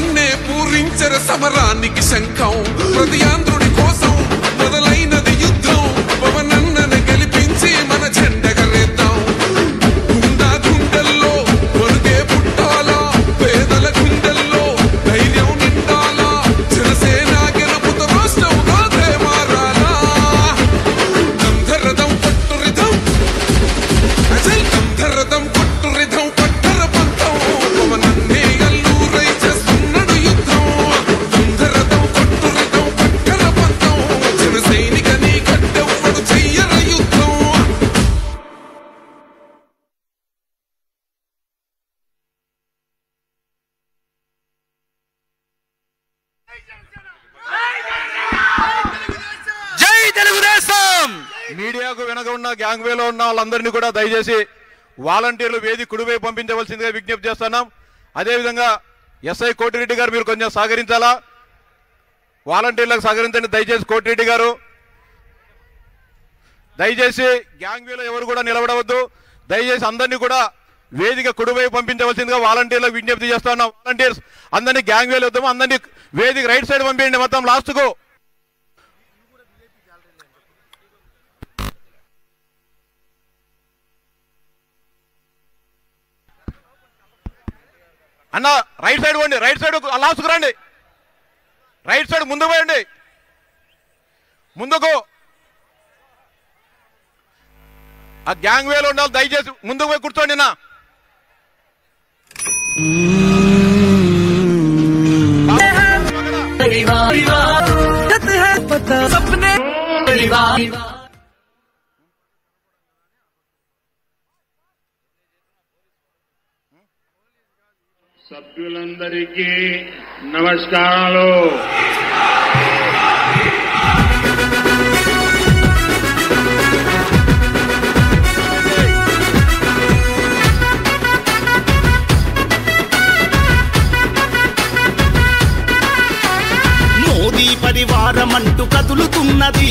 నన్నే పూరించర సమరానికి శంఖం ప్రతి ఆంధ్రుడి కోసం మొదలైనది యుద్ధం పవనన్నను గెలిపించి మన జెండగరేద్దాం గుండా గుండెల్లో కొరుగే పుట్టాలా పేదల గుండెల్లో ధైర్యం నిండాలా జనసేన గెలుపుతో రాష్ట్రం రాదే మారాలా గంధరథం పట్టు రిధం అజల్ గంధరథం పట్టు రిధం పట్టర పంతం పవనన్నే అల్లూరై చేస్తున్నాడు యుద్ధం గంధరథం పట్టు రిధం పట్టర పంతం జన సైనికని గడ్డెవ్వడు చెయ్యర యుద్ధం జై తెలుగుదేశం. మీడియాకు వెనక ఉన్న గ్యాంగ్ వేలో ఉన్న వాళ్ళందరినీ కూడా దయచేసి వాలంటీర్లు వేది కుడివైపు పంపించవలసిందిగా విజ్ఞప్తి చేస్తున్నాం. అదేవిధంగా ఎస్ఐ కోటిరెడ్డి గారు మీరు కొంచెం సహకరించాలా, వాలంటీర్లకు సహకరించండి దయచేసి. కోటిరెడ్డి గారు దయచేసి గ్యాంగ్ వేలో ఎవరు కూడా నిలబడవద్దు, దయచేసి అందరినీ కూడా వేదిక కుడివైపు పంపించవలసిందిగా వాలంటీర్లకు విజ్ఞప్తి చేస్తున్నాం. వాలంటీర్స్ అందరినీ గ్యాంగ్ వేలు వద్దాము, అందరినీ వేదిక రైట్ సైడ్ పంపించండి మొత్తం లాస్ట్కు. అన్న రైట్ సైడ్ పోండి, రైట్ సైడ్ లాస్ట్కు రండి, రైట్ సైడ్ ముందుకు పోయండి, ముందుకు. ఆ గ్యాంగ్ వేలో ఉండాలి దయచేసి ముందుకు పోయి కూర్చోండి. నా సభ్యులందరికీ నమస్కారాలు. మోదీ పరివారమంటూ కదులుతున్నది.